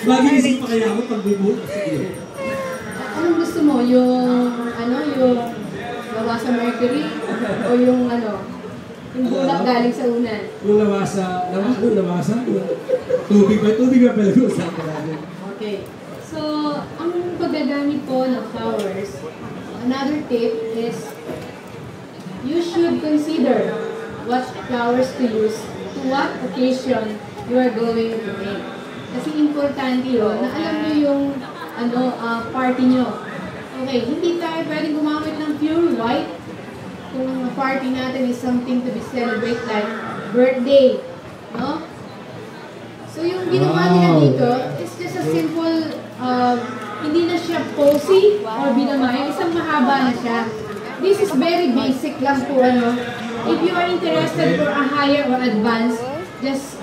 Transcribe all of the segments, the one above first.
Mag-iisip pa kaya ako pag bubut? Anong gusto mo? Yung gawa sa Mercury? O yung yung bulak galing sa unan? Yung nawasa? Tubig ba pala-usapan natin? Okay. So, ang paggagamit po ng flowers, another tip is, you should consider what flowers to use, to what occasion you are going to make. Kasi importante yun, na alam nyo yung party nyo. Okay, hindi tayo pwedeng gumamit ng pure white kung ang party natin is something to be celebrated like birthday. No? So yung ginawa nila dito is just a simple, hindi na siya posy or binamay, isang mahaba na siya. This is very basic lang po. If you are interested for a higher or advanced, just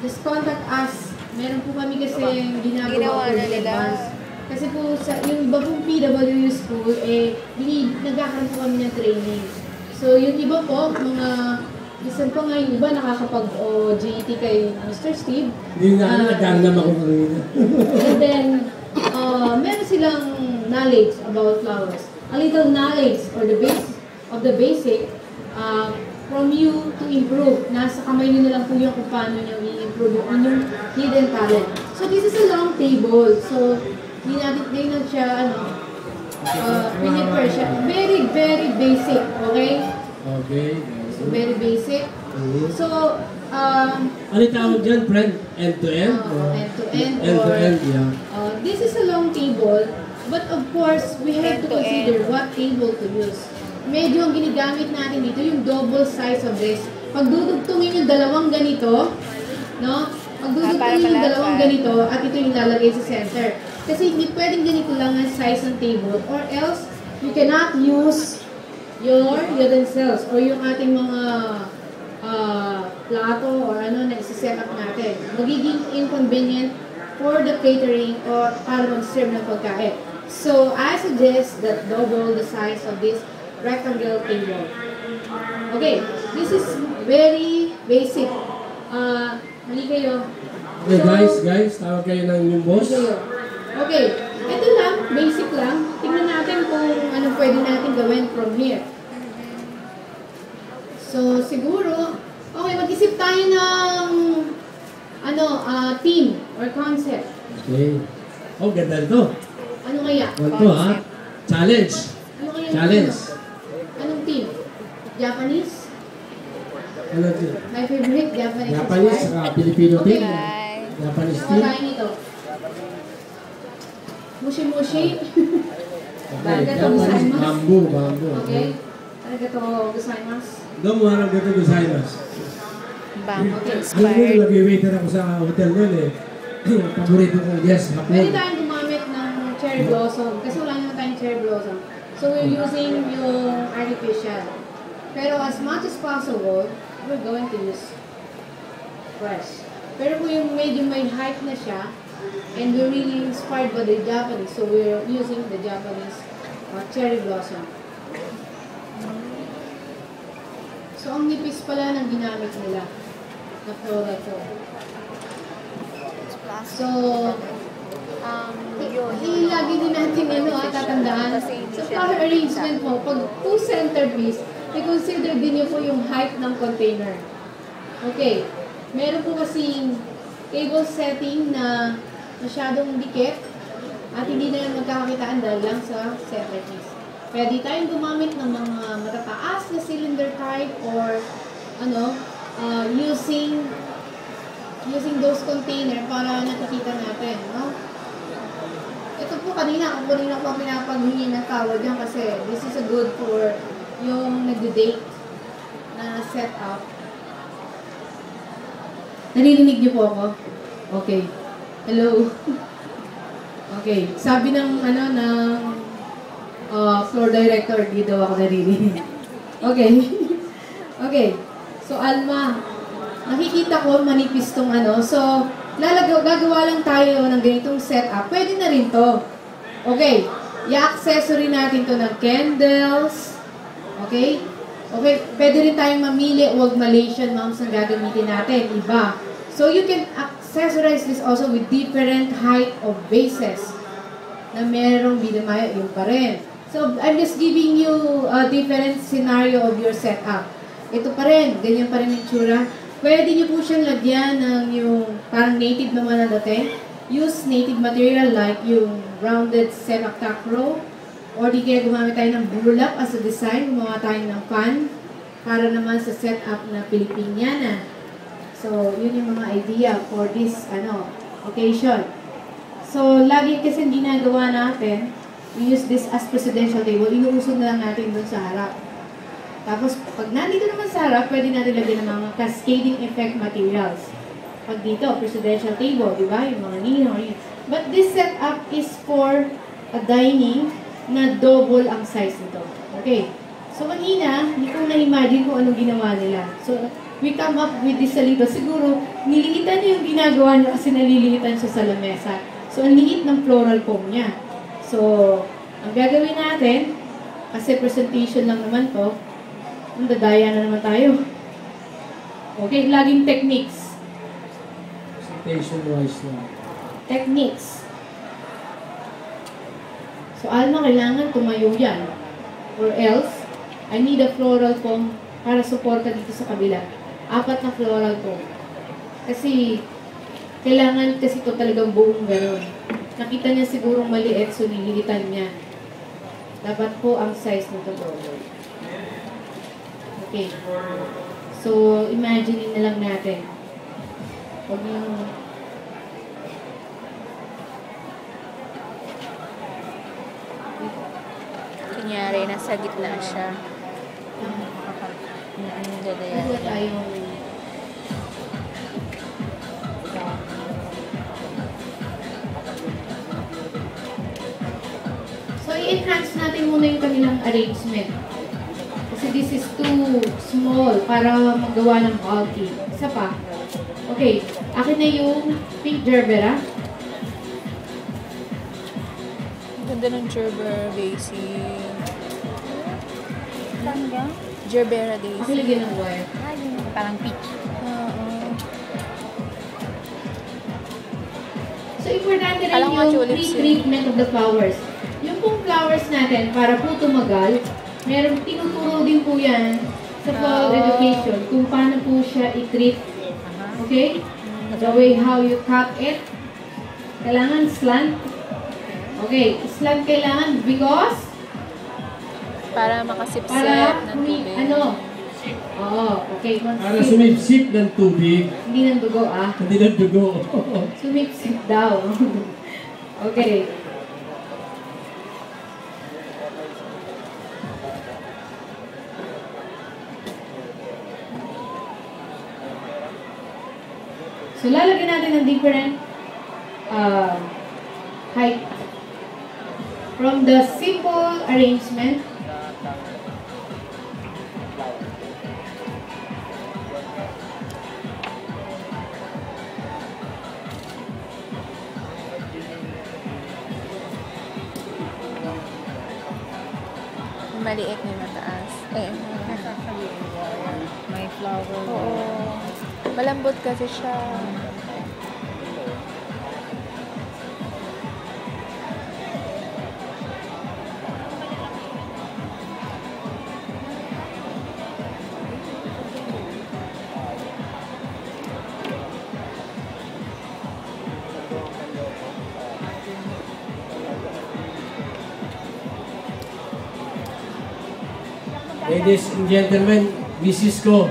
just contact us. Meron po kami kasi ginagawa for the advanced. Kasi po yung iba pong PWU school, nagkakaroon po kami ng training. So yung iba po, minsan po nga yung iba nakakapag-GET kay Mr. Steve. Hindi na, nagkaroon ako kanina. And then, meron silang knowledge about flowers. A little knowledge or the base of the basic from you to improve. Nasa kamay nyo na lang po yung kung paano nyo i-improve yung inyong hidden talent. So this is a long table. So hindi natin siya prepare siya. Very, very basic. Okay? Okay. So very basic. So ano tawag dyan, friend? End-to-end? End-to-end. End-to-end, yeah. This is a long table, but of course, we have to consider what table to use. Medyo ang ginagamit natin dito, yung double size of this. Pag dudugtungin yung dalawang ganito, no? Pag dudugtungin yung dalawang ganito, at ito yung lalagay sa center. Kasi hindi pwedeng ganito lang ang size ng table, or else, you cannot use your utensils, or yung ating mga plato, or na isi-set up natin. Magiging inconvenient for the catering, or para mag-serve ng pagkain. So, I suggest that double the size of this rectangle table. Okay, this is very basic. Mali kayo. Okay, guys, tawag kayo ng inyong boss. Okay, ito lang, basic lang. Tingnan natin kung ano pwede natin gawin from here. So, siguro, okay, mag-isip tayo ng theme or concept. Okay. Oh, ganda ito. Ano kaya? Ito, ha? Challenge. Ano kaya? Challenge. Anong theme? Japanese? Ano ito? My favorite, Japanese. Japanese, saka Filipino Okay. team. Japanese Ano team. tayo nito? Mushi-mushi? Okay, Arigatou Japanese, gozaimasu. bamboo. Okay. Arigatou gozaimasu. Domo, arigatou gozaimasu. Bamboo Okay. Alam mo, inspired. nag-waiter ako sa hotel nun eh. Paborito kong guest, hapon. Pwede tayong gumamit ng cherry blossom kasi wala naman tayong cherry blossom. So we're using yung artificial. Pero as much as possible, we're going to use fresh. Pero kung yung medyo may hype na siya, and we're really inspired by the Japanese, so we're using the Japanese cherry blossom. So ang nipis pala ng ginamit nila na floral ko. So, lagi din natin tatandaan. Sa flower arrangement mo, pag two centerpiece, i-consider din niyo po yung height ng container. Okay. Meron po kasing table setting na masyadong dikit at hindi na yan magkakakitaan dahil lang sa centerpiece. Pwede tayong gumamit ng mga matataas na cylinder type or using those container para nakikita natin, no? Ito po kanina ko pinapaghingi ng tawad yan kasi this is a good for yung nagde-date na setup. Naririnig niyo po ako? Okay. Hello? Okay. Sabi ng floor director, dito ako naririnig. Okay. Okay. So, Alma, nakikita ko manipis tong So, gagawa lang tayo ng ganitong setup. Pwede na rin to. Okay. I-accessory natin to ng candles. Okay? Okay, pwede rin tayong mamili, huwag Malaysian mounts ang gagamitin natin, iba. So you can accessorize this also with different height of bases na merong bidamayo, yung pa rin. So I'm just giving you a different scenario of your setup. Ito pa rin, ganyan pa rin yung tsura. Pwede nyo po siyang lagyan ng yung parang native naman na dati. Use native material like yung rounded semi-tack row. Or di kaya gumamit tayo ng burlap as a design, gumawa tayo ng fan para naman sa setup na Pilipiniana. So, yun yung mga idea for this occasion. So, lagi kasi ginagawa natin, we use this as presidential table, inuusog na lang natin doon sa harap. Tapos, pag nandito naman sa harap, pwede natin lagyan ng mga cascading effect materials. Pag dito, presidential table, di ba? Yung mga ninyo. But this setup is for a dining na double ang size nito. Okay. So, kanina, hindi ko na-imagine kung anong ginawa nila. So, we come up with this a little. Siguro, nililitan niya yung ginagawa niya kasi nalilitan siya sa lamesa. So, ang liit ng floral foam niya. So, ang gagawin natin, kasi presentation lang naman to, ang dadaya na naman tayo. Okay, laging techniques. Presentation-wise na. Techniques. So, Alma, kailangan tumayo yan. Or else, I need a floral foam para suporta dito sa kabila. 4 na floral foam. Kasi, kailangan kasi ito talagang buong gano'n. Nakita niya sigurong maliit, so nililitan niya. Dapat po ang size nito double. Okay. So, imagine na lang natin. Huwag yung kunyari, nasa gitna siya. ano tayong so, i-enhance natin muna yung kanilang arrangement. Kasi this is too small para magawa ng bulky. Isa pa. Okay. Akin na yung pink gerbera. Ganda ng Gerbera Daisy. Gerbera Akin Daisy. lagyan ng wire. Parang peach. So, importante rin Alam ko, yung tulips pre-treatment of the flowers. Yung pong flowers natin, para po tumagal, meron tinuturo din po yan sa floral education kung paano po siya i-treat. Okay? The way how you cut it. Kailangan slant. Okay, slant kailangan because Para makasipsip para ng tubig. okay. Para sumipsip ng tubig. Hindi ng dugo, Hindi ng dugo. Sumipsip daw. Okay. So, lalagyan natin ng different height. From the simple arrangement, Maliit na mataas. May flower. Oo. Malambot kasi siya. Ladies and gentlemen, misis ko,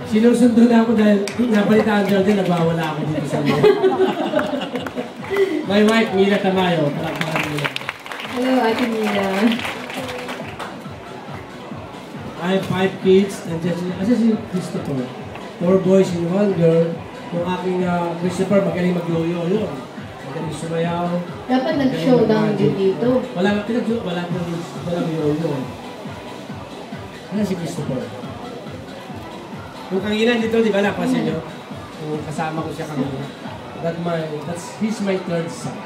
sinusundo na ako dahil napalitaan dyan din, nagwawala ako dito sa mga. My wife, Mila Tamayo. Palakpakan niya. hello, Ate Mina. I have 5 kids, and kasi si Christopher. 4 boys and 1 girl. Yung aking Christopher, magaling mag-yo-yo yun. Magaling sumayaw. Dapat nag-showdown din dito. Wala yo-yo. Ano si Christopher? Yung kanina dito, di ba napansin nyo? Yung kasama ko siya kanina. He's my third son.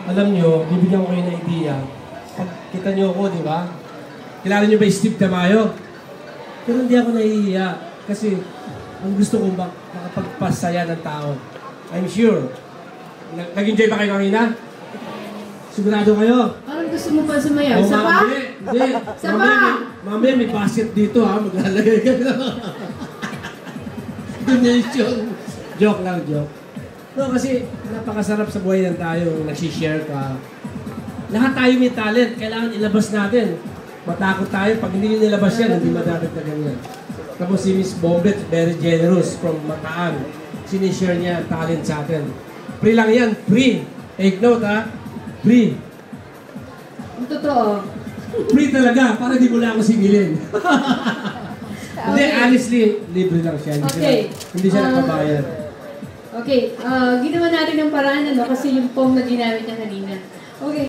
Alam nyo, bibigyan ko kayo ng idea. Pag kita nyo ako, di ba? Kilala niyo ba yung Steve Tamayo? Pero hindi ako nahihiya. Kasi ang gusto kong makapagpasaya ng tao. I'm sure. Nag-enjoy ba kayo kanina? Sigurado kayo? Parang gusto mo pa sumayaw. Oo Isa nga, pa? Hindi. Isa pa? Mamaya may basket dito ha. Maglalagay ka na. Donation. Joke lang, joke. No, kasi napakasarap sa buhay ng tayo. Nagsishare ka. Lahat tayo may talent. Kailangan ilabas natin. Matakot tayo. Pag hindi nyo nilabas yan, hindi madadagdagan yan. Tapos si Miss Bombet, very generous from Mataan. Sinishare niya ang talent sa atin. Free lang yan. Free. Take note ha. Free. Ang totoo. Free talaga. Para di mo na ako singilin. Hindi, honestly, libre lang siya. Hindi siya nakabayad. Okay, ginawa natin ng paraan kasi yung phone na ginamit niya kanina. Okay.